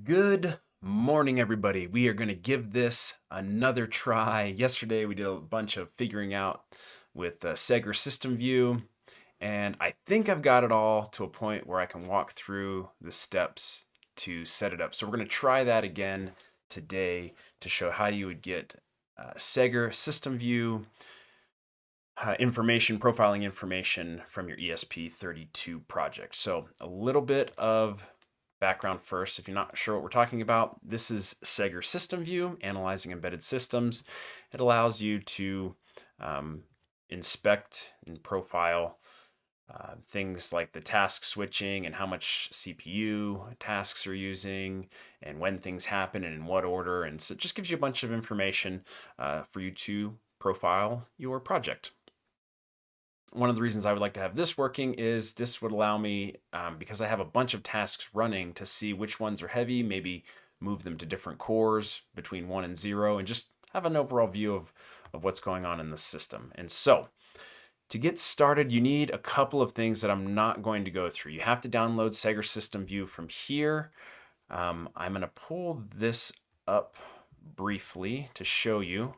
Good morning, everybody. We are going to give this another try. Yesterday, we did a bunch of figuring out with Segger SystemView, and I think I've got it all to a point where I can walk through the steps to set it up. So we're going to try that again today to show how you would get Segger SystemView information, profiling information from your ESP32 project. So a little bit of background first. If you're not sure what we're talking about, this is Segger SystemView, analyzing embedded systems. It allows you to inspect and profile things like the task switching and how much CPU tasks are using and when things happen and in what order. And so it just gives you a bunch of information for you to profile your project. One of the reasons I would like to have this working is this would allow me, because I have a bunch of tasks running, to see which ones are heavy, maybe move them to different cores between 1 and 0, and just have an overall view of what's going on in the system. And so, to get started, you need a couple of things that I'm not going to go through. You have to download Segger SystemView from here. I'm going to pull this up briefly to show you.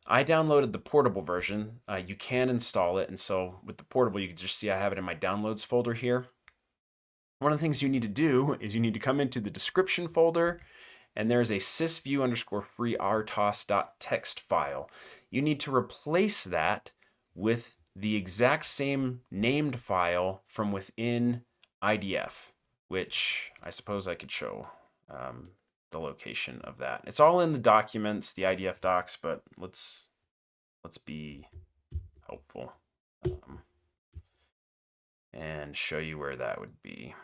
I downloaded the portable version. You can install it, and so with the portable, you can just see I have it in my downloads folder here. One of the things you need to do is you need to come into the description folder, and there's a sysview_freertos.txt file. You need to replace that with the exact same named file from within IDF, which I suppose I could show the location of that. It's all in the documents, the IDF docs, but let's be helpful and show you where that would be.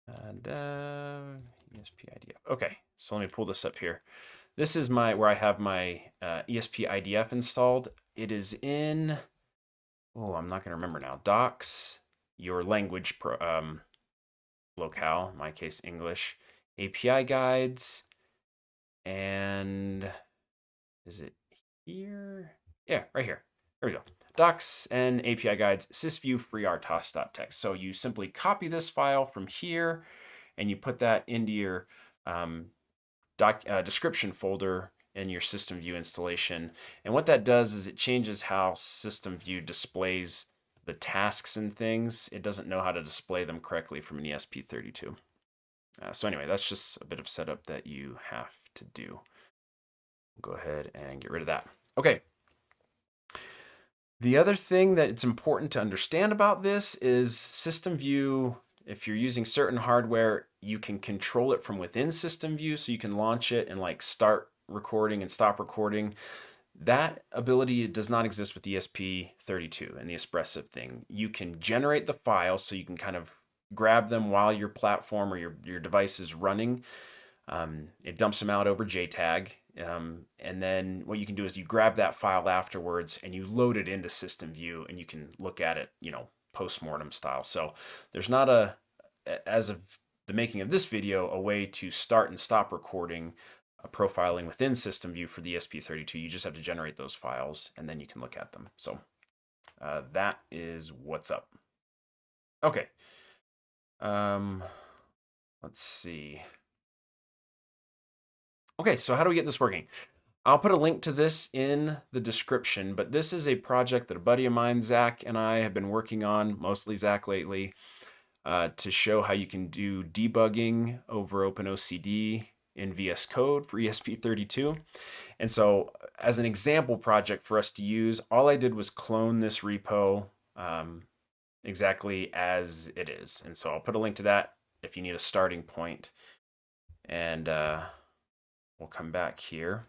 And ESP IDF. Okay, so let me pull this up here. This is where I have my ESP IDF installed. It is in, I'm not going to remember now. Docs, your language locale, in my case English, API guides, and is it here? Yeah, right here. There we go. Docs and API guides, sysview_freertos.txt. So you simply copy this file from here, and you put that into your description folder in your SystemView installation. And what that does is it changes how SystemView displays the tasks and things. It doesn't know how to display them correctly from an ESP32. So anyway, that's just a bit of setup that you have to do. Go ahead and get rid of that. Okay. The other thing that it's important to understand about this is SystemView. If you're using certain hardware, you can control it from within SystemView, so you can launch it and like start recording and stop recording. That ability does not exist with ESP32 and the Espressive thing. You can generate the files, so you can kind of grab them while your platform or your device is running. It dumps them out over JTAG. And then what you can do is you grab that file afterwards and you load it into SystemView, and you can look at it, post-mortem style. So there's not as of the making of this video, a way to start and stop recording profiling within SystemView for the ESP32. You just have to generate those files, and then you can look at them. So that is what's up. Okay. Let's see. Okay, so how do we get this working? I'll put a link to this in the description, but this is a project that a buddy of mine, Zach, and I have been working on, mostly Zach lately, to show how you can do debugging over OpenOCD in VS Code for ESP32. And so as an example project for us to use, all I did was clone this repo exactly as it is. And so I'll put a link to that if you need a starting point. And we'll come back here.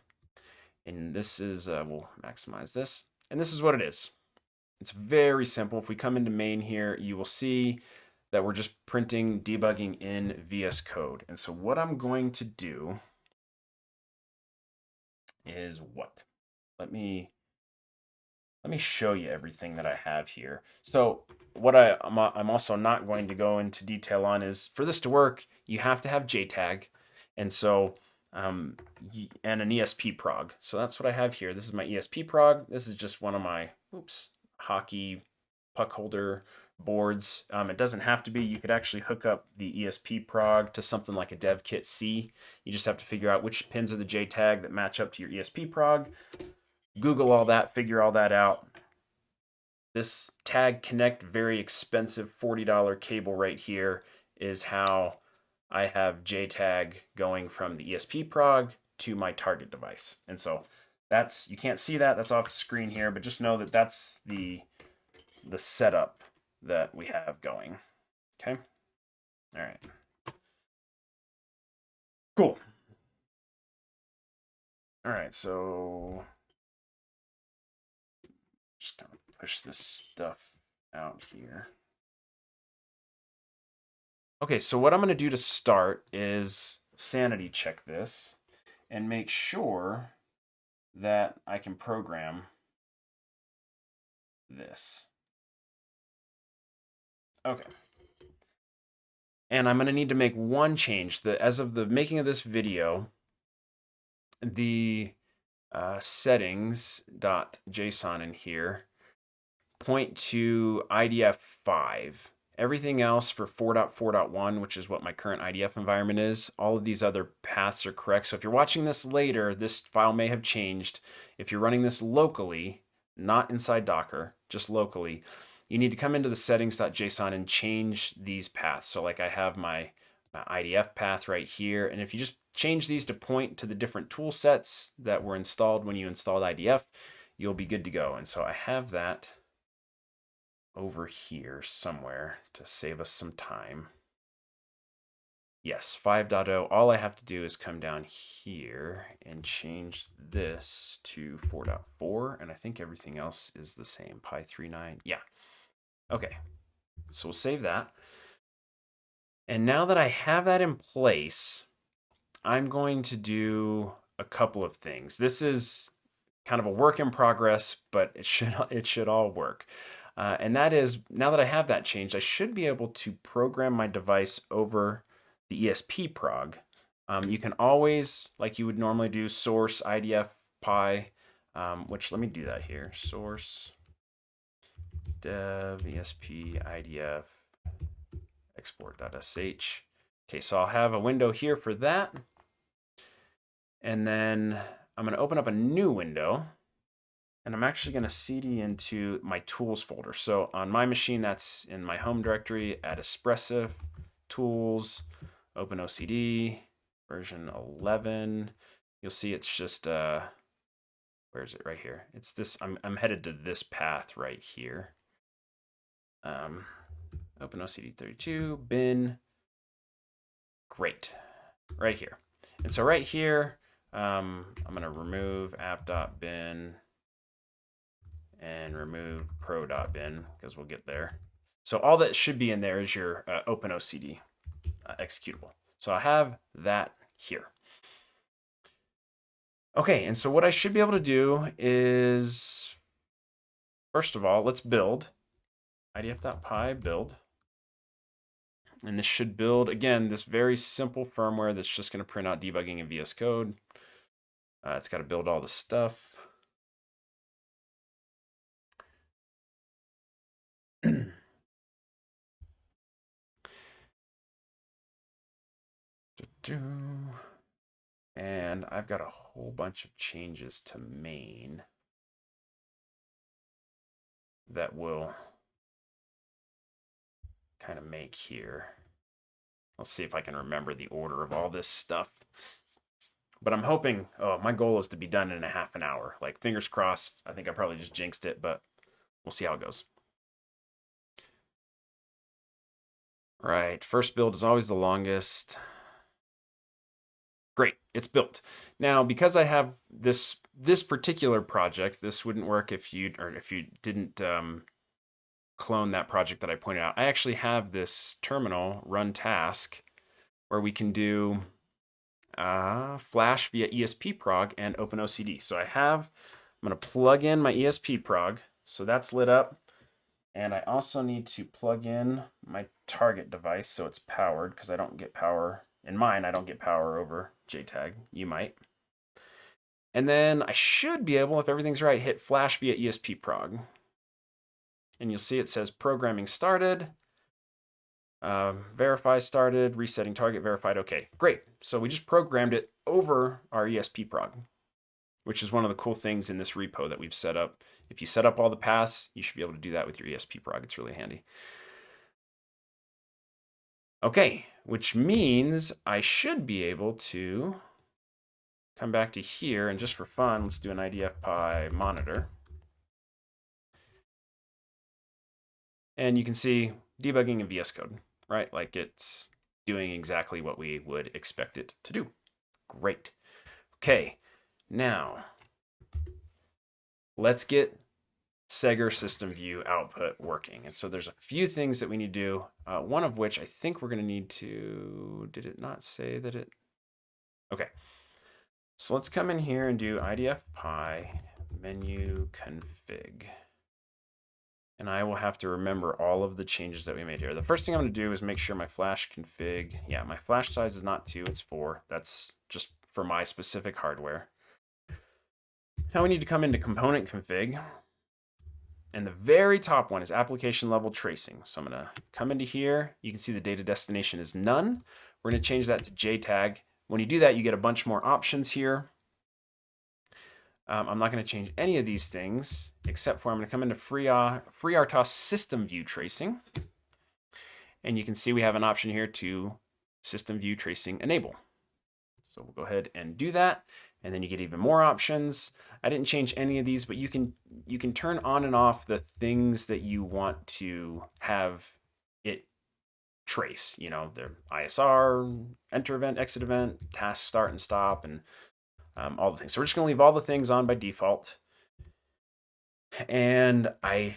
And this is, we'll maximize this. And this is what it is. It's very simple. If we come into main here, you will see that we're just printing debugging in VS Code. And so what I'm going to do is what? Let me show you everything that I have here. So what I'm also not going to go into detail on is, for this to work, you have to have JTAG. And so and an ESP prog. So that's what I have here. This is my ESP prog. This is just one of my hockey puck holder boards. It doesn't have to be. You could actually hook up the ESP prog to something like a dev kit C. You just have to figure out which pins are the JTAG that match up to your ESP prog. Google all that, figure all that out. This tag connect, very expensive $40 cable right here is how I have JTAG going from the ESP prog to my target device. And so that's, you can't see that, that's off the screen here, but just know that that's the setup that we have going. Okay. All right. Cool. All right. So just gonna push this stuff out here. Okay. So what I'm going to do to start is sanity check this and make sure that I can program this. Okay. And I'm going to need to make one change. As of the making of this video, the settings.json in here point to IDF5. Everything else for 4.4.1, which is what my current IDF environment is, all of these other paths are correct. So if you're watching this later, this file may have changed. If you're running this locally, not inside Docker, just locally, you need to come into the settings.json and change these paths. So like I have my IDF path right here. And if you just change these to point to the different tool sets that were installed when you installed IDF, you'll be good to go. And so I have that over here somewhere to save us some time. Yes, 5.0. All I have to do is come down here and change this to 4.4. And I think everything else is the same. Pi 3.9. Yeah. Okay. So we'll save that. And now that I have that in place, I'm going to do a couple of things. This is kind of a work in progress, but it should all work. And that is, now that I have that changed, I should be able to program my device over the ESP prog. You can always, like you would normally do, source IDF pi, which let me do that here. Source dev ESP IDF export.sh. Okay, so I'll have a window here for that. And then I'm going to open up a new window. And I'm actually going to cd into my tools folder. So on my machine, that's in my home directory at Espressa, tools, OpenOCD, version 11. You'll see it's just, where is it? Right here. It's this, I'm headed to this path right here. OpenOCD 32, bin, great, right here. And so right here, I'm going to remove app.bin and remove pro.bin because we'll get there. So all that should be in there is your OpenOCD executable. So I have that here. Okay, and so what I should be able to do is, first of all, let's build idf.py build. And this should build, again, this very simple firmware that's just going to print out debugging in VS Code. It's got to build all the stuff. And I've got a whole bunch of changes to main that will kind of make here. Let's see if I can remember the order of all this stuff. But I'm hoping, my goal is to be done in a half an hour. Like, fingers crossed. I think I probably just jinxed it, but we'll see how it goes. Right, first build is always the longest. Great, it's built. Now, because I have this particular project, this wouldn't work if you didn't clone that project that I pointed out. I actually have this terminal run task where we can do Flash via ESP prog and OpenOCD. So I'm going to plug in my ESP prog. So that's lit up. And I also need to plug in my target device so it's powered, because I don't get power. In mine, I don't get power over JTAG. You might. And then I should be able, if everything's right, hit Flash via ESP prog. and you'll see it says programming started, verify started, resetting target verified. Okay, great. So we just programmed it over our ESP prog, which is one of the cool things in this repo that we've set up. If you set up all the paths, you should be able to do that with your ESP prog. It's really handy. Okay, which means I should be able to come back to here, and just for fun, let's do an IDF-PI monitor. And you can see debugging in VS Code, right? Like it's doing exactly what we would expect it to do. Great. Okay, now let's get Segger SystemView output working. And so there's a few things that we need to do, one of which I think we're going to need to, did it not say that it? Okay. So let's come in here and do IDF-PI menu config. And I will have to remember all of the changes that we made here. The first thing I'm going to do is make sure my flash config, yeah, my flash size is not 2, it's 4. That's just for my specific hardware. Now we need to come into component config. And the very top one is application level tracing. So I'm going to come into here. You can see the data destination is none. We're going to change that to JTAG. When you do that, you get a bunch more options here. I'm not going to change any of these things, except for I'm going to come into FreeRTOS system view tracing. And you can see we have an option here to system view tracing enable. So we'll go ahead and do that. And then you get even more options. I didn't change any of these, but you can turn on and off the things that you want to have it trace. You know, the ISR, enter event, exit event, task start and stop, and all the things. So we're just going to leave all the things on by default. And I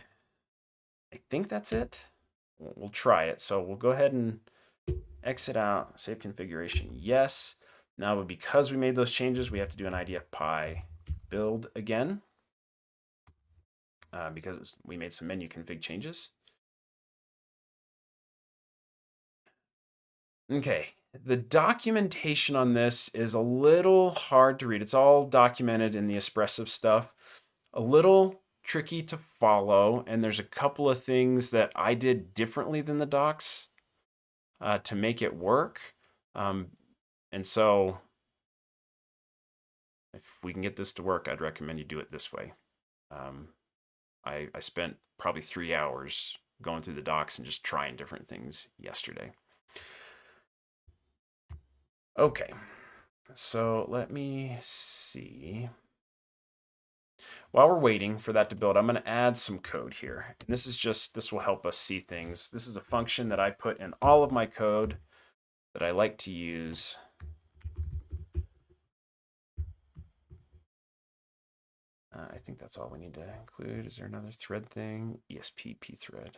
think that's it. We'll try it. So we'll go ahead and exit out, save configuration, yes. Now, because we made those changes, we have to do an IDF-PI build again because we made some menu config changes. Okay, the documentation on this is a little hard to read. It's all documented in the Espressive stuff. A little tricky to follow, and there's a couple of things that I did differently than the docs to make it work. And so if we can get this to work, I'd recommend you do it this way. I spent probably 3 hours going through the docs and just trying different things yesterday. Okay, so let me see. While we're waiting for that to build, I'm going to add some code here. And this will help us see things. This is a function that I put in all of my code that I like to use. I think that's all we need to include. Is there another thread thing? ESP thread.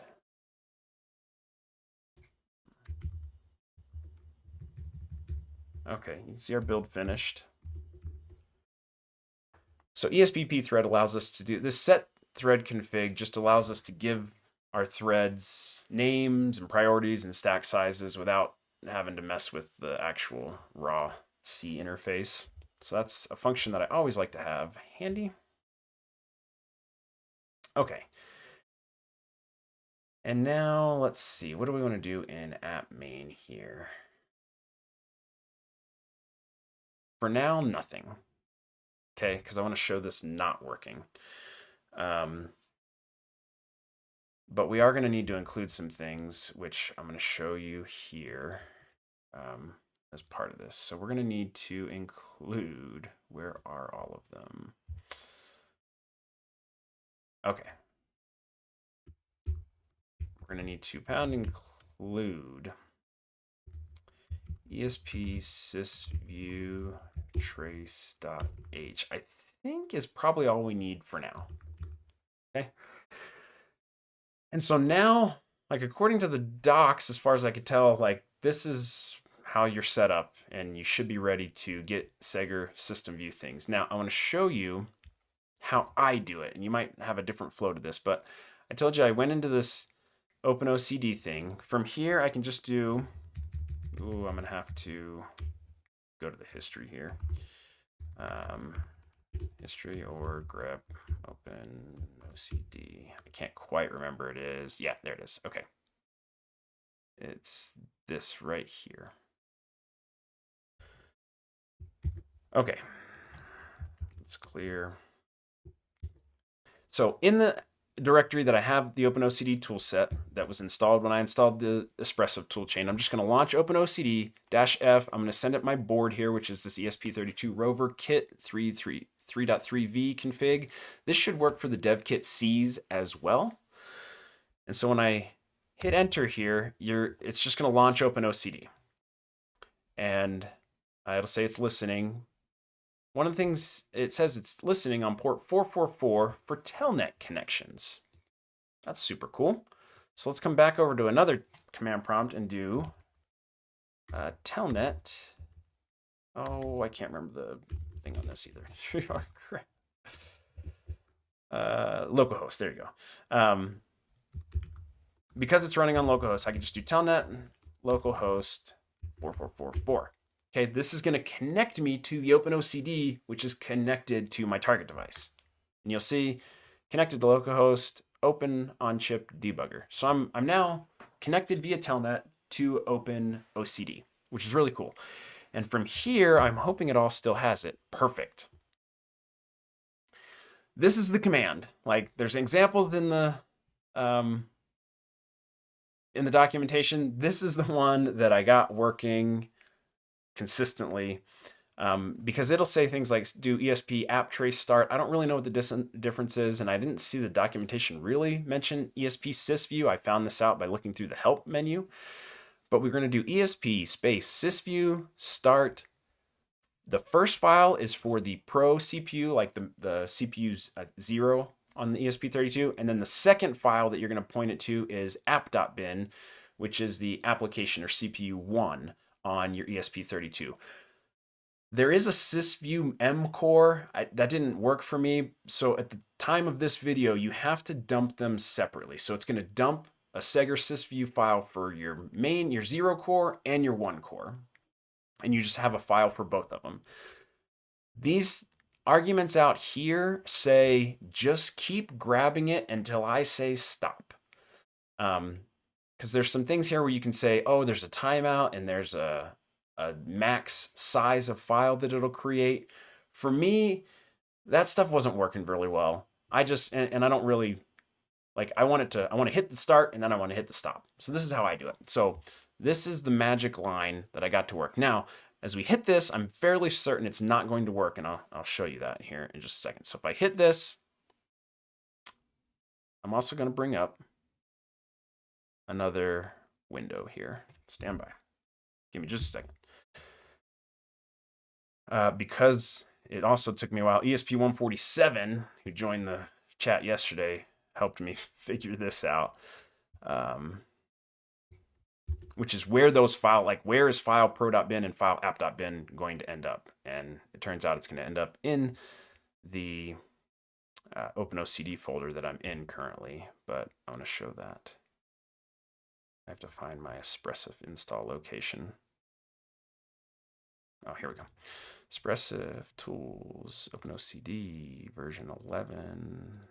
Okay, you can see our build finished. So ESP thread allows us to do this set thread config, just allows us to give our threads names and priorities and stack sizes without having to mess with the actual raw C interface. So that's a function that I always like to have handy. Okay. And now let's see, what do we want to do in app main here? For now, nothing. Okay, because I want to show this not working. But we are going to need to include some things, which I'm going to show you here as part of this. So we're going to need to include, where are all of them? Okay. We're going to need to include ESP SysView trace.h. I think is probably all we need for now. Okay. And so now, like according to the docs, as far as I could tell, like this is how you're set up and you should be ready to get Segger SystemView things. Now I want to show you how I do it, and you might have a different flow to this, but I told you I went into this OpenOCD thing. From here, I can just do, I'm gonna have to go to the history here. history or grep OpenOCD. I can't quite remember it is. Yeah, there it is. Okay. It's this right here. Okay. It's clear. So in the directory that I have the OpenOCD toolset that was installed when I installed the Espresso toolchain, I'm just going to launch OpenOCD-F. I'm going to send it my board here, which is this ESP32 Rover Kit 3.3v config. This should work for the dev kit Cs as well. And so when I hit enter here, it's just going to launch OpenOCD. And it'll say it's listening. One of the things it says it's listening on port 444 for telnet connections. That's super cool. So let's come back over to another command prompt and do telnet. Oh, I can't remember the thing on this either. Localhost, there you go. Because it's running on localhost, I can just do telnet localhost 4444. Okay, this is going to connect me to the OpenOCD, which is connected to my target device. And you'll see connected to localhost, open on-chip debugger. So I'm now connected via telnet to OpenOCD, which is really cool. And from here, I'm hoping it all still has it. Perfect. This is the command. Like, there's examples in the documentation. This is the one that I got working consistently, because it'll say things like do ESP app trace start. I don't really know what the difference is, and I didn't see the documentation really mention ESP SysView. I found this out by looking through the help menu. But we're going to do ESP space SysView start. The first file is for the Pro CPU, like the CPU's 0 on the ESP32, and then the second file that you're going to point it to is app.bin, which is the application or CPU 1 on your ESP32. There is a SysView M core. That didn't work for me. So at the time of this video, you have to dump them separately. So it's going to dump a Segger SysView file for your 0 core and your 1 core. And you just have a file for both of them. These arguments out here say just keep grabbing it until I say stop. Because there's some things here where you can say, oh, there's a timeout and there's a max size of file that it'll create. For me, that stuff wasn't working really well. I just, and I don't really, like, I want to hit the start and then I want to hit the stop. So this is how I do it. So this is the magic line that I got to work. Now, as we hit this, I'm fairly certain it's not going to work, and I'll show you that here in just a second. So if I hit this, I'm also going to bring up another window here. Stand by. Give me just a second. Because it also took me a while. ESP147, who joined the chat yesterday, helped me figure this out. Which is where those file, like where is file pro.bin and file app.bin going to end up? And it turns out it's going to end up in the OpenOCD folder that I'm in currently, but I want to show that. I have to find my Espresso install location. Oh, here we go. Espresso tools, OpenOCD version 11.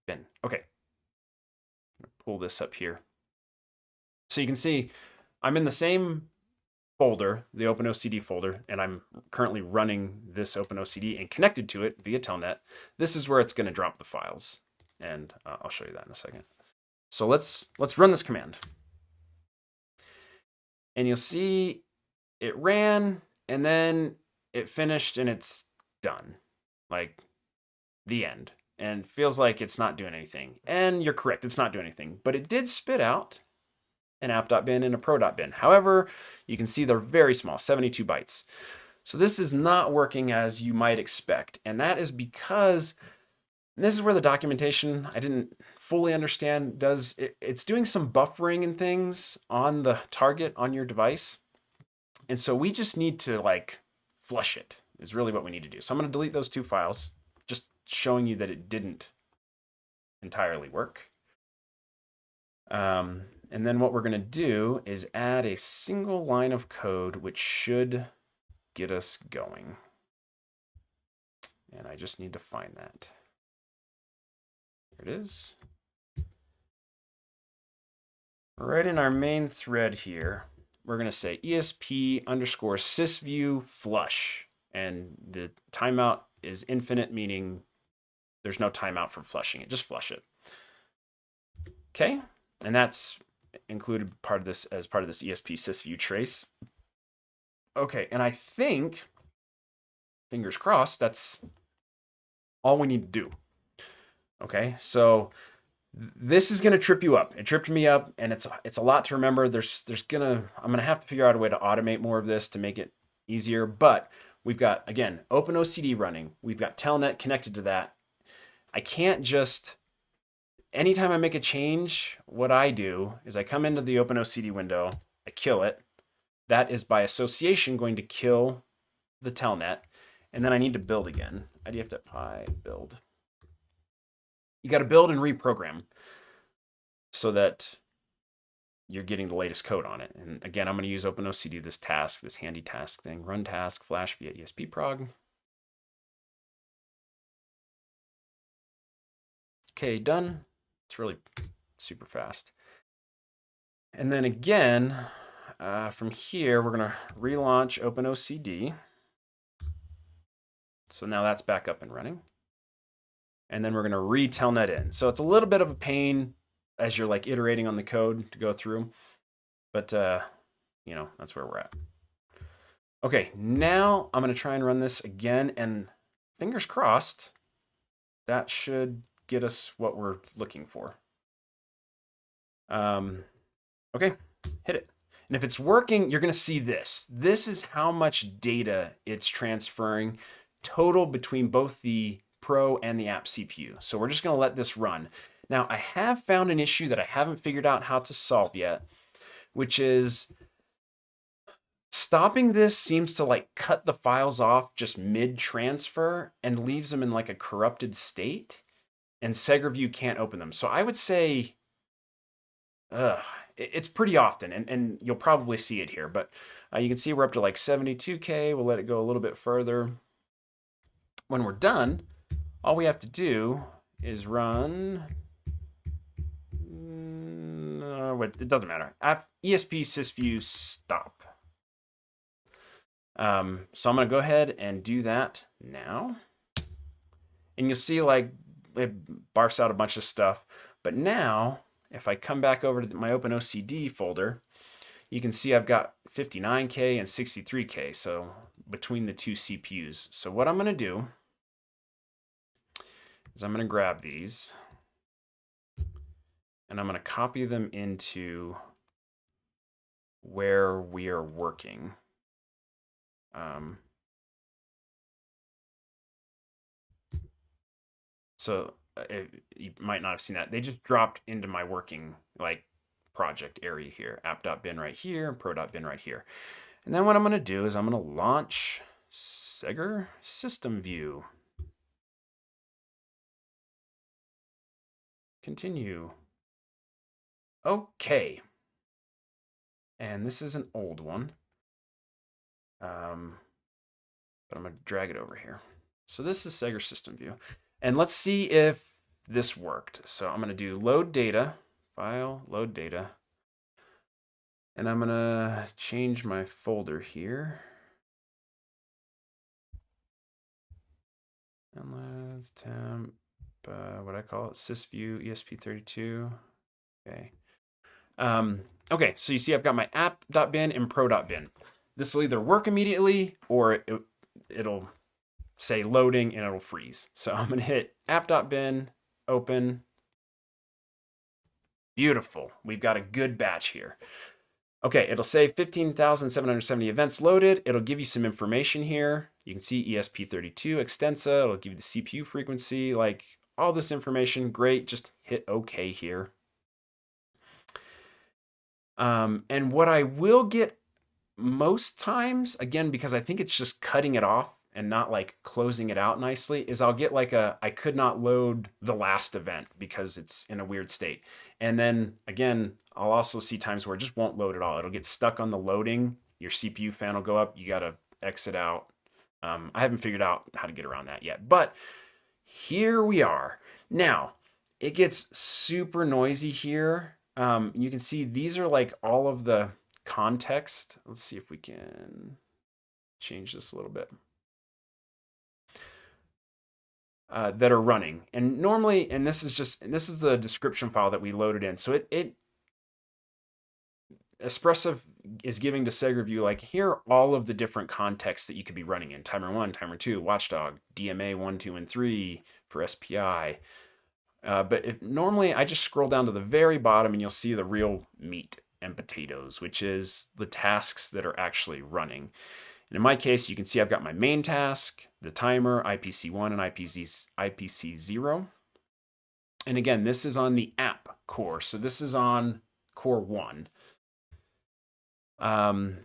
Bin. Okay. I'm going to pull this up here. So you can see I'm in the same folder, the OpenOCD folder, and I'm currently running this OpenOCD and connected to it via telnet. This is where it's going to drop the files, and I'll show you that in a second. So let's run this command. And you'll see it ran, and then it finished, and it's done. Like, the end. And feels like it's not doing anything. And you're correct, it's not doing anything. But it did spit out an app.bin and a pro.bin. However, you can see they're very small, 72 bytes. So this is not working as you might expect. And that is because this is where the documentation I didn't fully understand does. It's doing some buffering and things on the target on your device. And so we just need to like flush it is really what we need to do. So I'm going to delete those two files, just showing you that it didn't entirely work. And then what we're going to do is add a single line of code, which should get us going. And I just need to find that. There it is. Right in our main thread here, we're going to say ESP_SysView_flush. And the timeout is infinite, meaning there's no timeout for flushing it. Just flush it. Okay. And that's included as part of this ESP_SysView trace. Okay. And I think, fingers crossed, that's all we need to do. Okay. So this is going to trip you up. It tripped me up, and it's a lot to remember. I'm going to have to figure out a way to automate more of this to make it easier, but we've got, again, OpenOCD running. We've got Telnet connected to that. I can't just, anytime I make a change, what I do is I come into the OpenOCD window, I kill it. That is by association going to kill the Telnet, and then I need to build again. idf.py build. You got to build and reprogram so that you're getting the latest code on it. And again, I'm going to use OpenOCD, this handy task thing, run task flash via ESP_prog. Okay, done. It's really super fast. And then again, from here, we're going to relaunch OpenOCD. So now that's back up and running. And then we're going to re-telnet in. So it's a little bit of a pain as you're like iterating on the code to go through. But, that's where we're at. Okay, now I'm going to try and run this again. And fingers crossed, that should get us what we're looking for. Okay, hit it. And if it's working, you're going to see this. This is how much data it's transferring total between both the Pro and the app CPU. So we're just going to let this run. Now, I have found an issue that I haven't figured out how to solve yet, which is stopping this seems to like cut the files off just mid-transfer and leaves them in like a corrupted state, and SeggerView can't open them. So I would say it's pretty often, and you'll probably see it here, but you can see we're up to like 72K. We'll let it go a little bit further. When we're done, all we have to do is run, it doesn't matter, ESP_SysView stop. So I'm going to go ahead and do that now. And you'll see like it barfs out a bunch of stuff. But now, if I come back over to my OpenOCD folder, you can see I've got 59K and 63K. So between the two CPUs. So what I'm going to do is I'm going to grab these and I'm going to copy them into where we are working. So you might not have seen that. They just dropped into my working like project area here. app.bin right here, pro.bin right here. And then what I'm going to do is I'm going to launch Segger SystemView. Continue. Okay. And this is an old one. But I'm going to drag it over here. So this is Segger SystemView. And let's see if this worked. So I'm going to do load data, file, load data. And I'm going to change my folder here. And let's temp, what I call it, SysView ESP32. Okay. Okay, so you see I've got my app.bin and pro.bin. This will either work immediately or it'll say loading and it'll freeze. So I'm going to hit app.bin, open. Beautiful. We've got a good batch here. Okay, it'll say 15,770 events loaded. It'll give you some information here. You can see ESP32 extensa. It'll give you the CPU frequency, like all this information. Great. Just hit OK here. And what I will get most times, again, because I think it's just cutting it off and not like closing it out nicely, is I'll get like I could not load the last event because it's in a weird state. And then again, I'll also see times where it just won't load at all. It'll get stuck on the loading. Your CPU fan will go up. You got to exit out I haven't figured out how to get around that yet, but here we are. Now, it gets super noisy here. You can see these are like all of the context. Let's see if we can change this a little bit. That are running. And normally, and this is the description file that we loaded in. So Espressif is giving to SeggerView, like, here are all of the different contexts that you could be running in. Timer 1, Timer 2, Watchdog, DMA 1, 2, and 3 for SPI. But normally I just scroll down to the very bottom and you'll see the real meat and potatoes, which is the tasks that are actually running. And in my case, you can see I've got my main task, the timer, IPC1 and IPC0. And again, this is on the app core. So this is on core 1. And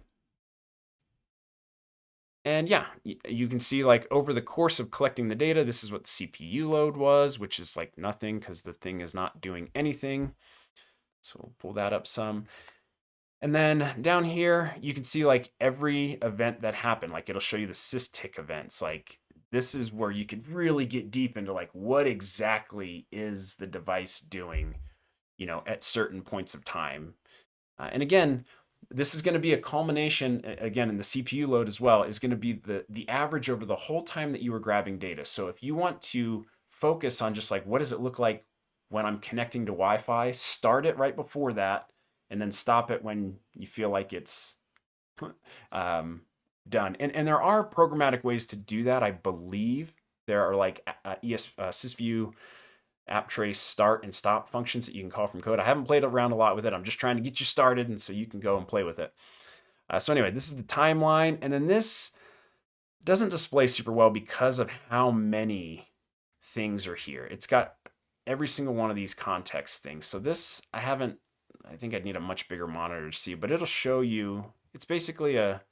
yeah, you can see like over the course of collecting the data, this is what the CPU load was, which is like nothing because the thing is not doing anything. So we'll pull that up some. And then down here, you can see like every event that happened. Like it'll show you the systic events. Like this is where you could really get deep into like what exactly is the device doing, at certain points of time. And again, this is going to be a culmination, again, in the CPU load as well, is going to be the average over the whole time that you were grabbing data. So if you want to focus on just like, what does it look like when I'm connecting to Wi-Fi, start it right before that, and then stop it when you feel like it's done. And there are programmatic ways to do that, I believe. There are like SysView app trace start and stop functions that you can call from code. I haven't played around a lot with it. I'm just trying to get you started, and so you can go and play with it. So anyway, this is the timeline, and then this doesn't display super well because of how many things are here. It's got every single one of these context things. So this, I think I'd need a much bigger monitor to see, but it'll show you, it's basically a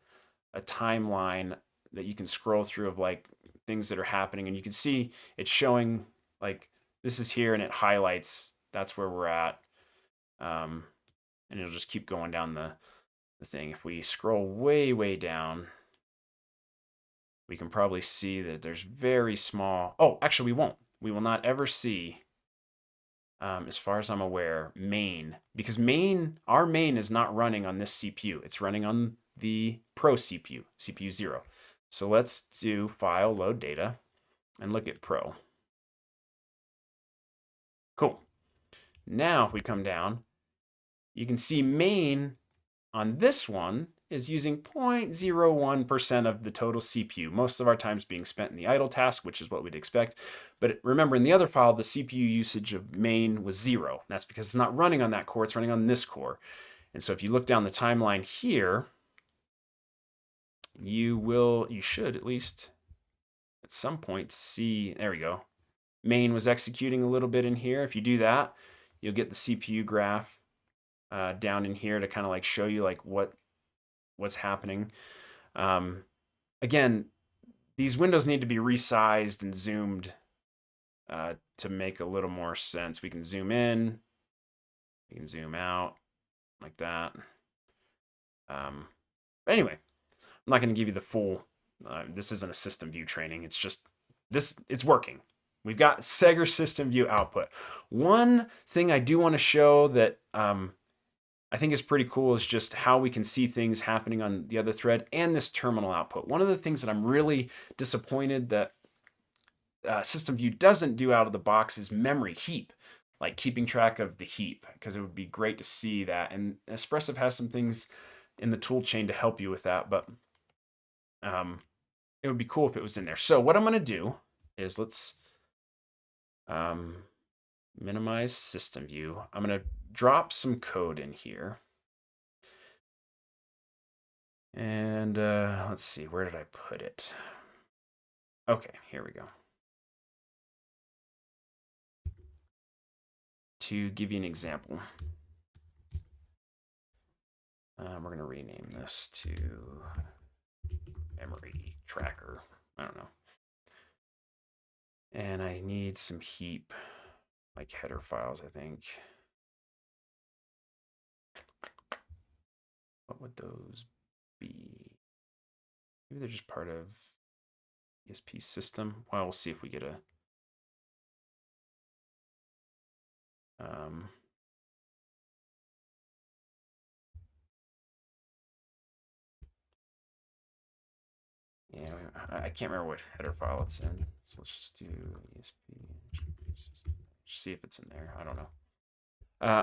timeline that you can scroll through of like things that are happening, and you can see it's showing like, this is here and it highlights, that's where we're at. And it'll just keep going down the thing. If we scroll way, way down, we can probably see that there's very small, actually we won't. We will not ever see, as far as I'm aware, main, because our main is not running on this CPU. It's running on the Pro CPU, CPU 0. So let's do file, load data, and look at Pro. Cool. Now, if we come down, you can see main on this one is using 0.01% of the total CPU. Most of our time is being spent in the idle task, which is what we'd expect. But remember, in the other file, the CPU usage of main was 0. That's because it's not running on that core, it's running on this core. And so if you look down the timeline here, you should at least at some point see, there we go. Main was executing a little bit in here. If you do that, you'll get the CPU graph down in here to kind of like show you like what's happening. Again, these windows need to be resized and zoomed to make a little more sense. We can zoom in, we can zoom out like that. Anyway, I'm not going to give you the full, this isn't a system view training. It's just it's working. We've got Segger SystemView output. One thing I do want to show that I think is pretty cool is just how we can see things happening on the other thread and this terminal output. One of the things that I'm really disappointed that SystemView doesn't do out of the box is memory heap, like keeping track of the heap, because it would be great to see that. And Espressif has some things in the tool chain to help you with that, but it would be cool if it was in there. So what I'm going to do is let's minimize system view. I'm going to drop some code in here. And let's see, where did I put it? Okay, here we go. To give you an example, we're going to rename this to memory tracker. I don't know. And I need some heap, like header files, I think. What would those be? Maybe they're just part of ESP system. Well, we'll see if we get a yeah, I can't remember what header file it's in. So let's just do ESP. Just see if it's in there. I don't know.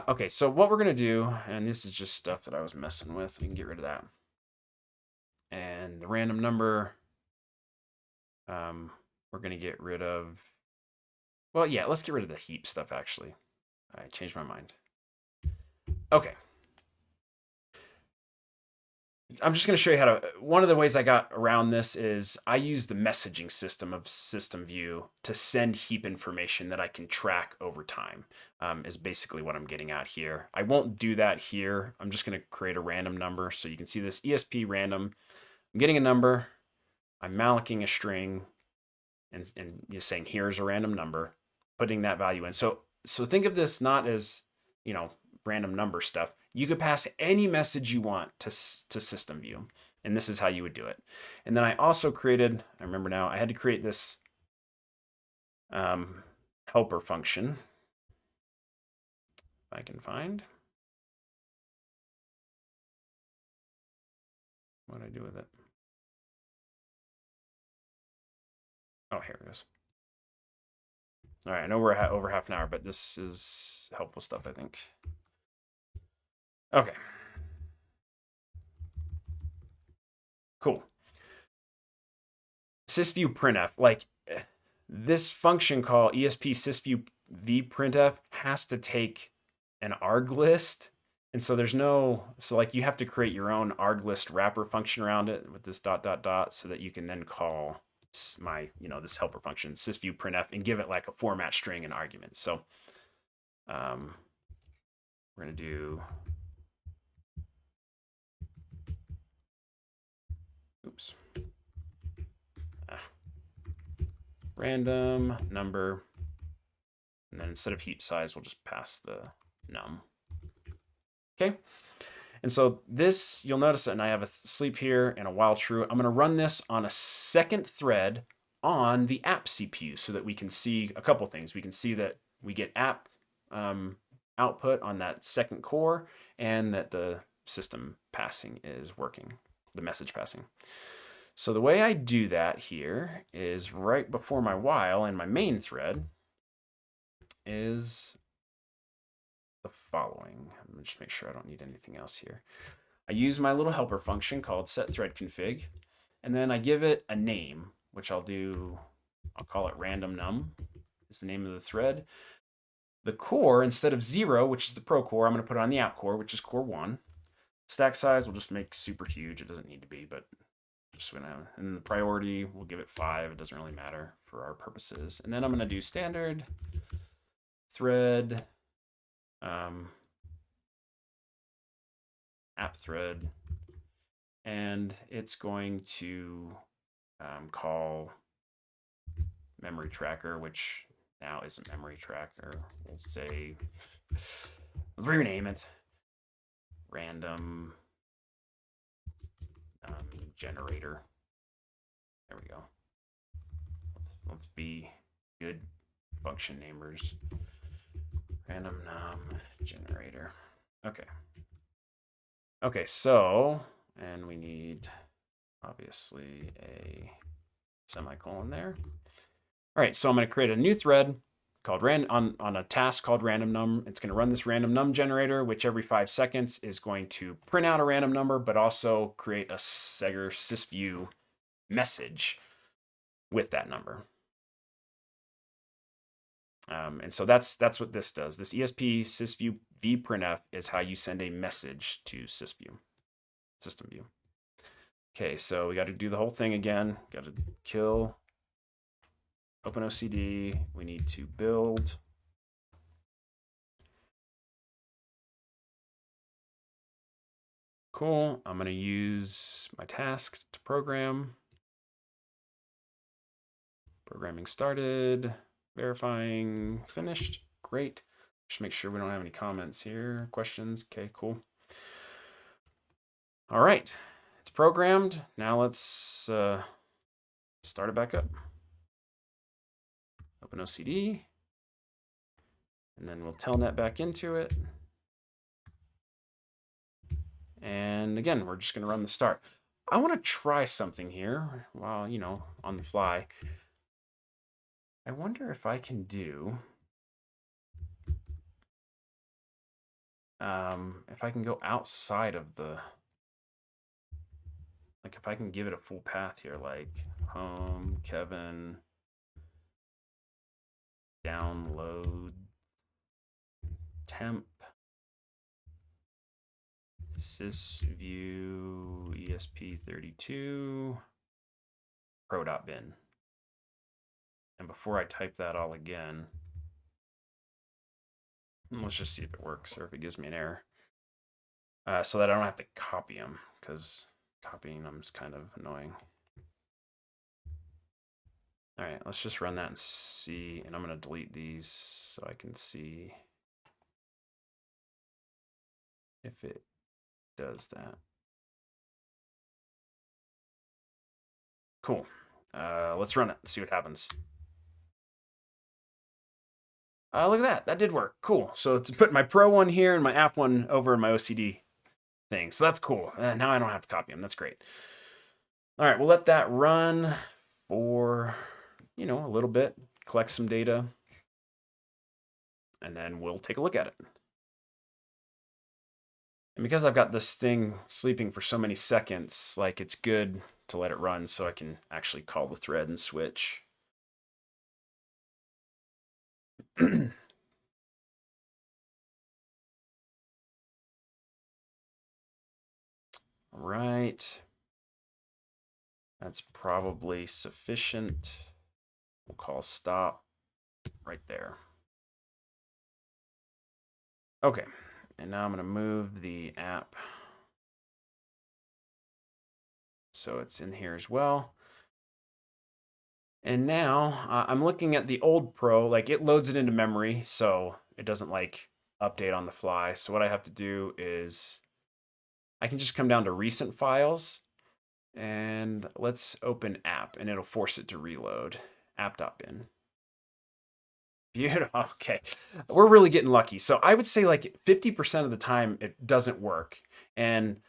Okay, so what we're gonna do, and this is just stuff that I was messing with. We can get rid of that. And the random number, we're gonna get rid of. Well, yeah, let's get rid of the heap stuff. Actually, I changed my mind. Okay. I'm just going to show you how to, one of the ways I got around this is I use the messaging system of SystemView to send heap information that I can track over time, is basically what I'm getting at here. I won't do that here. I'm just going to create a random number. So you can see this ESP random. I'm getting a number. I'm mallocing a string and you're saying here's a random number, putting that value in. So think of this not as, random number stuff. You could pass any message you want to SystemView, and this is how you would do it. And then I also created, I remember now, I had to create this helper function. If I can find. What do I do with it? Oh, here it goes. All right, I know we're over half an hour, but this is helpful stuff, I think. Okay. Cool. SysView-printf, like this function call ESP-SysView-printf has to take an arg list. And so there's no, so like you have to create your own arg list wrapper function around it with this ... so that you can then call my, this helper function, SysView-printf, and give it like a format string and arguments. So we're going to do, oops. Random number, and then instead of heap size, we'll just pass the num. Okay, and so this, you'll notice that, and I have a sleep here and a while true. I'm going to run this on a second thread on the app CPU so that we can see a couple things. We can see that we get app output on that second core, and that the system passing is working, the message passing. So the way I do that here is right before my while in my main thread is the following. Let me just make sure I don't need anything else here. I use my little helper function called setThreadConfig, and then I give it a name, which I'll call it random num is the name of the thread. The core, instead of 0, which is the pro core, I'm going to put it on the app core, which is core 1. Stack size we'll just make super huge. It doesn't need to be, but just gonna, and then the priority, we'll give it 5. It doesn't really matter for our purposes. And then I'm gonna do standard thread, app thread, and it's going to call memory tracker, which now isn't memory tracker. We'll say, let's rename it random generator. There we go. Let's be good function namers. Random num generator. Okay. Okay, so, and we need obviously a semicolon there. All right, so I'm going to create a new thread called on a task called random num. It's going to run this random num generator, which every 5 seconds is going to print out a random number, but also create a Segger SysView message with that number. And so that's what this does. This ESP-SysView-printf is how you send a message to SystemView. Okay, so we got to do the whole thing again. Got to kill OpenOCD. We need to build. Cool. I'm going to use my task to program. Programming started. Verifying finished. Great. Just make sure we don't have any comments here. Questions. Okay, cool. All right. It's programmed. Now let's Start it back up. OpenOCD. And then we'll telnet back into it. And again, we're just going to run the start. I want to try something here while, on the fly. I wonder if I can do, if I can go outside of the, like if I can give it a full path here, like home, Kevin, download, temp, SysView ESP32, pro.bin. And before I type that all again, let's just see if it works or if it gives me an error. So that I don't have to copy them, because copying them is kind of annoying. All right, let's just run that and see. And I'm going to delete these so I can see if it does that. Cool. Let's run it and see what happens. Look at that. That did work. Cool. So it's put my Pro one here and my app one over in my OCD thing. So that's cool. Now I don't have to copy them. That's great. All right, we'll let that run for, a little bit, collect some data, and then we'll take a look at it. And because I've got this thing sleeping for so many seconds, like it's good to let it run so I can actually call the thread and switch. All right. That's probably sufficient. We'll call stop right there. Okay, and now I'm going to move the app so it's in here as well. And now I'm looking at the old Pro, like it loads it into memory, so it doesn't like update on the fly. So what I have to do is I can just come down to recent files and let's open app and it'll force it to reload. App.bin. Beautiful. Okay. We're really getting lucky. So I would say like 50% of the time it doesn't work. And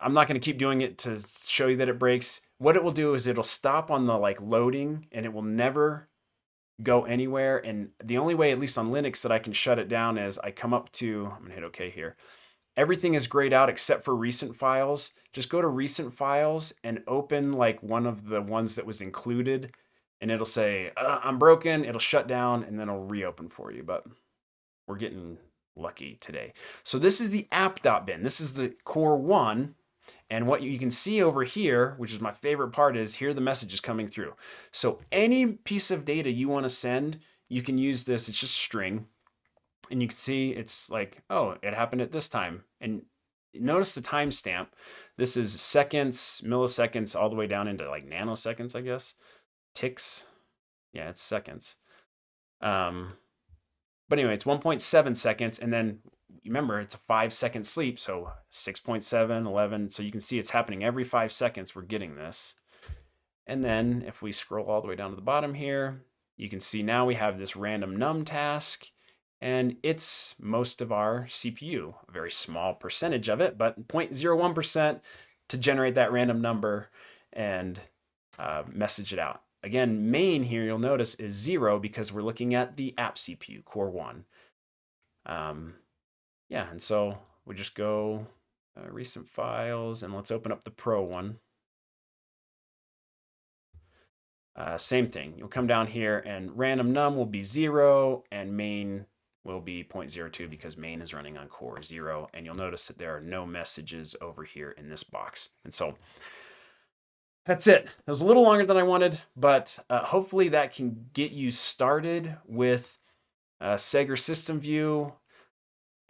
I'm not going to keep doing it to show you that it breaks. What it will do is it'll stop on the like loading and it will never go anywhere. And the only way, at least on Linux, that I can shut it down is I come up to, I'm going to hit OK here. Everything is grayed out except for recent files. Just go to recent files and open like one of the ones that was included. And it'll say, I'm broken. It'll shut down and then it'll reopen for you. But we're getting lucky today. So this is the app.bin. This is the core one. And what you can see over here, which is my favorite part, is here the message is coming through. So any piece of data you want to send, you can use this. It's just a string. And you can see it's like, oh, it happened at this time. And notice the timestamp. This is seconds, milliseconds, all the way down into like nanoseconds, I guess. Ticks. Yeah, it's seconds. But anyway, it's 1.7 seconds. And then remember, it's a 5-second sleep. So 6.7, 11. So you can see it's happening every 5 seconds. We're getting this. And then if we scroll all the way down to the bottom here, you can see now we have this random num task. And it's most of our CPU, a very small percentage of it, but 0.01% to generate that random number and message it out. Again, main here, you'll notice, is 0 because we're looking at the app CPU, core 1. Yeah, and so we just go recent files, and let's open up the Pro one. Same thing. You'll come down here, and random num will be 0, and main will be 0.02 because main is running on core 0. And you'll notice that there are no messages over here in this box. And so that's it. It was a little longer than I wanted, but hopefully that can get you started with Segger SystemView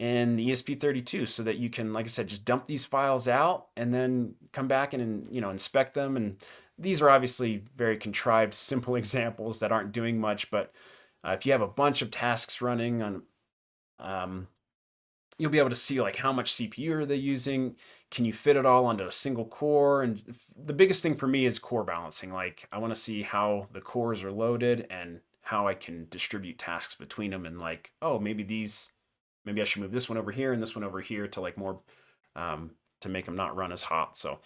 and the ESP32 so that you can, like I said, just dump these files out and then come back and inspect them. And these are obviously very contrived, simple examples that aren't doing much, but if you have a bunch of tasks running on you'll be able to see like how much CPU are they using. Can you fit it all onto a single core? And the biggest thing for me is core balancing. Like I want to see how the cores are loaded and how I can distribute tasks between them. And like, oh, maybe I should move this one over here and this one over here to like more, to make them not run as hot. So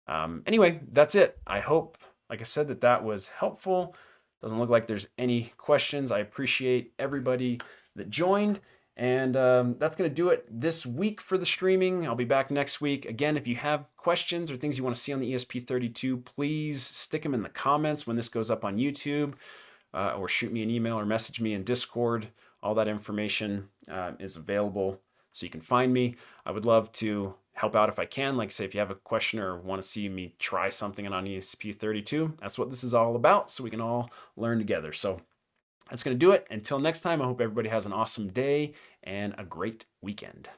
anyway, that's it. I hope, like I said, that was helpful. Doesn't look like there's any questions. I appreciate everybody that joined. And that's going to do it this week for the streaming. I'll be back next week. Again, if you have questions or things you want to see on the ESP32, please stick them in the comments when this goes up on YouTube, or shoot me an email or message me in Discord. All that information is available so you can find me. I would love to help out if I can. Like I say, if you have a question or want to see me try something on ESP32, that's what this is all about, so we can all learn together. So that's going to do it. Until next time, I hope everybody has an awesome day and a great weekend.